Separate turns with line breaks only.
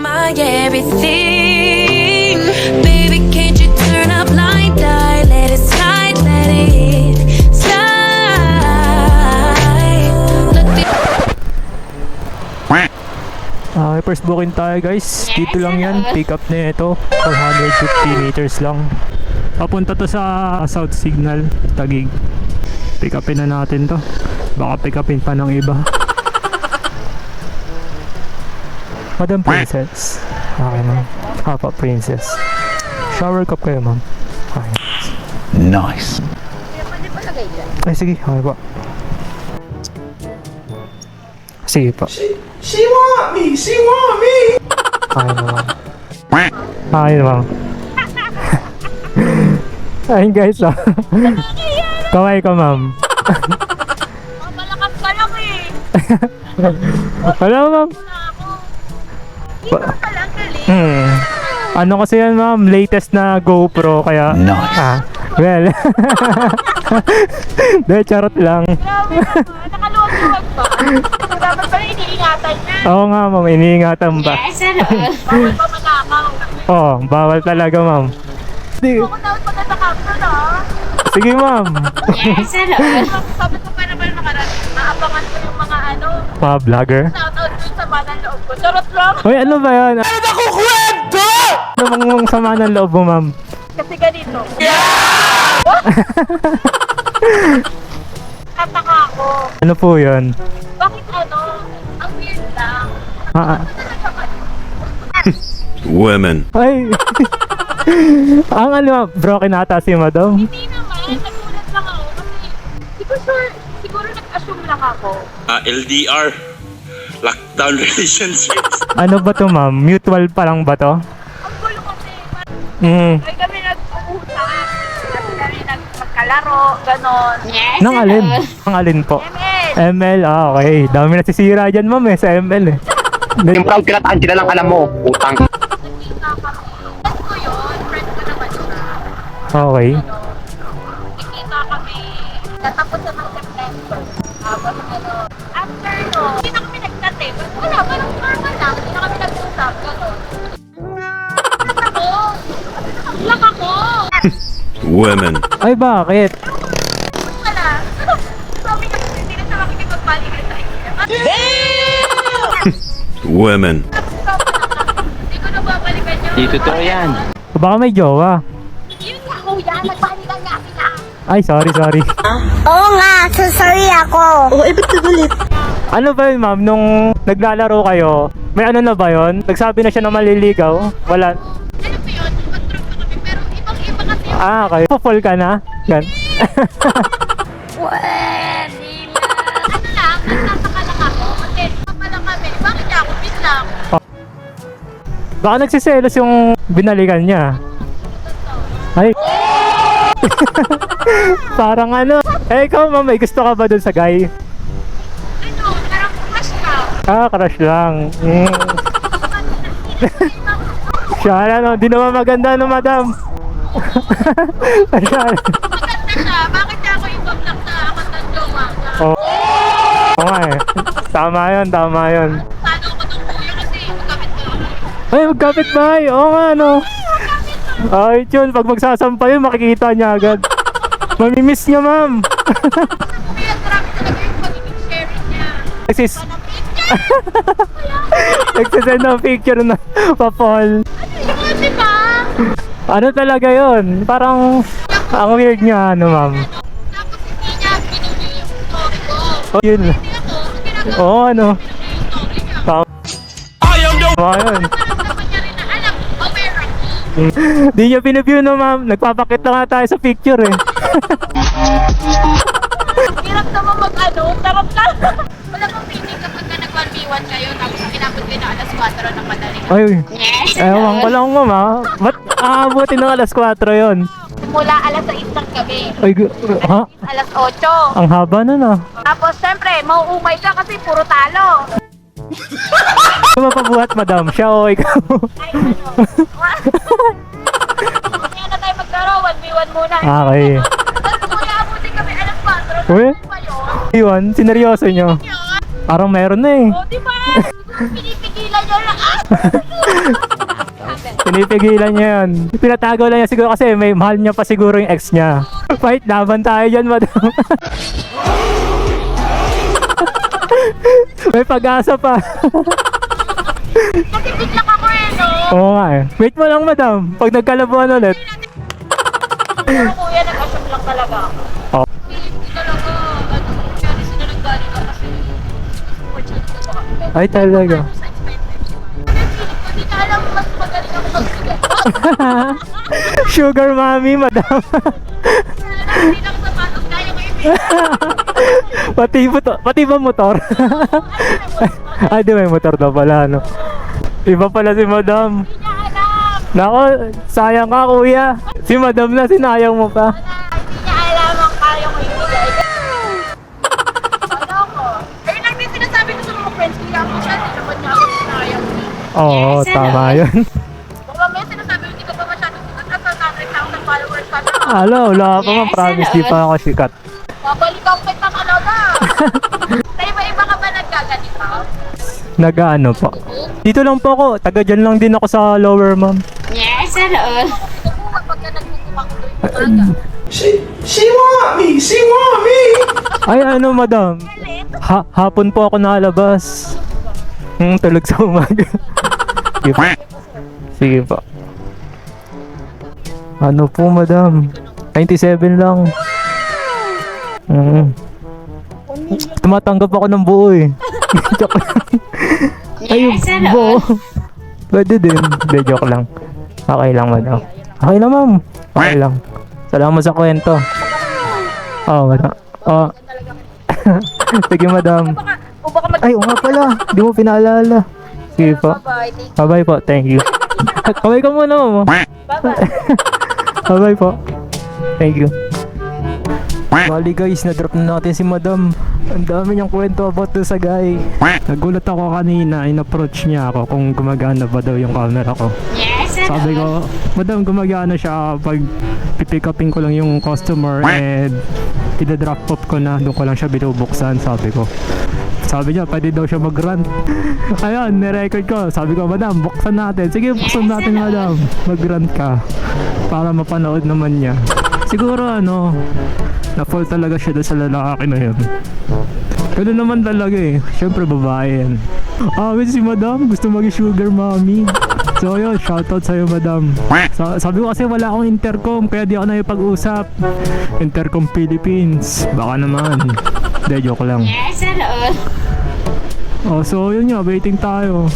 my everything. Baby, can't you turn up light, die? Let it slide, let it slide. Look the
Okay, first booking tayo guys. Dito lang yan. Pick up na ito. 450 meters lang. Papunta to sa South Signal, Taguig. Pick upin na natin to. Baka pick upin pa ng iba. Madam Princess. Okay ma'am. Papa Princess. Shower cup kayo ma'am. Okay.
Nice.
Ay sige, okay po. Sige po.
She want me! She want me!
Okay na ma'am. Okay na ma'am. Ayun guys ah. Kaway ka ma'am.
Malakas ka lang eh.
Wala ma'am.
Hindi ka pala galing.
Ano kasi yan ma'am, latest na GoPro kaya
Nice.
well. De, charot lang.
Grabe naman. Nakaluwag-luwag pa. Dapat pala iniingatan na.
Oo nga ma'am, iniingatan ba?
Bawal pa manakaw.
Oo, bawal talaga ma'am. Di,
Ako dapat pagkatakapon na.
sige ma'am.
Sabi ko pa naman nakarating. Naabangan ko yung mga ano.
Mga vlogger.
Shoutout dun sa manang loob ko. Charot lang.
Uy, ano ba yan? Ano na kukwento? Ano bang sama ng loob mo ma'am?
Kasi ganito. Tataka ako.
Ano po yun?
Bakit ano? Ang weird lang.
Ah,
Women.
ay. Ang ano, broken ata si madam.
Hindi naman. Nagulat lang ako. Kasi siguro nag-assume lang ako.
LDR, lockdown relationships.
Ano ba to ma'am? Mutual pa lang ba to?
Ang gulo kasi. Ay kami nag-uusap. At kami magkalaro. Ganon. Yes.
Nang alin? Nang alin po?
ML.
ML, ah, okay. Dami nasisira dyan ma'am sa ML eh.
Yung proud kinataan sila lang alam mo, utang.
Nagkita kami. Friend ko yun. Friend ko naman siya.
Okay.
Nagkita kami. Natapos sa ng September. Tapos ano. After no. Hindi na kami nag-chat eh. Wala. Parang normal lang. Hindi na kami nag-usap. Ganon. Ako. Nakakilak ako.
Women.
Ay, bakit?
Wala. Sabi niya kasi hindi na siya makikipagbalikan sa inyo.
Women.
Hindi ko na babalikan yun.
Di totoo yan.
Baka may jowa.
Yun nga kuya, nagbalikan nga sila.
Ay, sorry.
Oo nga, so sorry ako.
Ano ba yun ma'am? Nung naglalaro kayo, may ano na ba yun? Nagsabi na siya na maliligaw? Wala.
Ano ba yun? Mag-drop na kami pero ibang-iba kasi yung
Ah, okay. Fall ka na? Gan.
pwede na. Ano lang, nagtataka lang ako. Kasi pa lang kami. Bakit niya ako biglang?
Baka nagsiselos yung binalikan niya. Ay. Parang ano. Eh, ikaw ma'am, may gusto ka ba dun sa guy?
Ano, parang crush ka.
Ah, crush lang. Siya, ano, di naman maganda no, madam. Siya.
Maganda siya. Bakit niya ako ibablock sa akong ng jowa niya?
Oo. Oo nga eh. Tama yun.
Paano ako nung kuya kasi magkapit ko ako.
Ay, magkapit bahay. Oo nga, no. Ay, yun. Pag magsasampay yun, makikita niya agad. Mamimiss niya, ma'am.
Kaya marami talaga yung pagiging sharing niya.
Nagsis...
Ano picture?
Nagsisend ng picture na papol.
Ano yun, di ba?
Ano talaga yun? Parang... Ang weird niya, ano, ma'am.
Tapos hindi niya binuli yung story ko.
Oh, yun.
Hindi ako, ang ginagawa
Oo, ano.
ko yung story niya.
Tama. Tama yun.
Parang naman niya rin na alam, aware ako.
Di niya piniview no, ma'am. Nagpapakita nga tayo sa picture eh.
Hirap naman mag-ano, tarap lang. Wala bang feeling kapag ka nag-1v1 kayo, tapos kinabot kayo na alas 4 ng madaling.
Ay, ewan ko lang, ma'am, ha? Ba't aabutin ng alas 4 yun?
Simula alas 6 ng gabi.
Ay, ha?
Alas 8.
Ang haba nun, ah.
Tapos syempre, mauumay ka kasi puro talo.
Ano mapabuhat, madam? Siya o ikaw?
Ay, ano. Kaya na tayo maglaro, 1v1 muna.
Okay.
Tapos kuya, abutin kami alas 4.
Uy?
Ano ba yun?
Iwan, sineryoso nyo.
Yun.
Parang meron na eh.
O, di ba? Siguro pinipigilan niya
Pinipigilan niya yun. Pinatago lang niya siguro kasi may mahal niya pa siguro yung ex niya. Fight, laban tayo dyan, madam. May pag-asa pa.
Kasi biglang ako eh, no?
Oo nga eh. Wait mo lang, madam. Pag nagkalabuan ulit.
Pero kuya, nag-assume lang talaga ako.
Oh.
Hindi talaga, kaya sila naggaling ako kasi opportunity ko ako.
Ay, talaga.
Sa expensive. Hindi ka alam, mas magaling ako magbigay.
Sugar mommy, madam.
Hindi lang sapatos, kaya ko ibigay.
Pati ba motor? Ay, di may motor daw pala, no? Iba pala si madam.
Hindi niya alam.
Nako, sayang ka, kuya. Si madam na, sinayang mo pa.
Hindi niya alam ang kaya ko ibigay. Ano ko? Ayun lang din sinasabi ko sa mga friends ko, ako siya, hindi naman niya ako sinayang.
Oo, tama yun.
Kung mamaya sinasabi ko, hindi ka pa masyadong sikat at sa 100,000 followers ka na.
Alo, wala pa man, promise, di pa ako sikat.
Babalikan kita talaga. Sa iba-iba ka ba nagkaganito?
Nag-ano po? Dito lang po ako, taga dyan lang din ako sa lower, ma'am.
Yes, hello. Pagka nagkukuha ko doon yung umaga.
She want me! She want me!
Ay, ano, madam? Hapon po ako nalabas. Tulog sa umaga. Sige po. Sige po. Ano po, madam? 97 lang. Tumatanggap ako ng buo eh. Joke lang. Ay, buo. Pwede din. Hindi, joke lang. Okay lang, madam. Okay lang, ma'am. Okay lang. Salamat sa kwento. Oo, madam. Oo. Sige, madam.
O baka mag-
Ay, oo nga pala. Di mo pinaalala. Sige po.
Bye-bye.
Bye-bye po. Thank you. Kaway ka muna, ma'am.
Bye-bye.
Bye-bye po. Thank you. Bali guys, na-drop na natin si madam. Ang dami niyang kwento about doon sa guy. Nagulat ako kanina, in-approach niya ako kung gumagana ba daw yung camera ko. Sabi ko, madam, gumagana siya pag pipick upin ko lang yung customer and ida-drop off ko na, doon ko lang siya binubuksan, sabi ko. Sabi niya, pwede daw siya mag-run. Ayun, nirecord ko. Sabi ko, madam, buksan natin. Sige, buksan natin, madam. Mag-run ka. Para mapanood naman niya. Siguro, na-fall talaga siya doon sa lalaki na yun. Ganun naman talaga eh. Siyempre, babae yan. Si madam, gusto mag-sugar mommy. So yun, shoutout sa'yo, madam. Sabi ko kasi wala akong intercom, kaya di ako na ipag-usap. Intercom Philippines. Baka naman. Hindi, joke lang.
Yes, hello.
So yun nga, waiting tayo.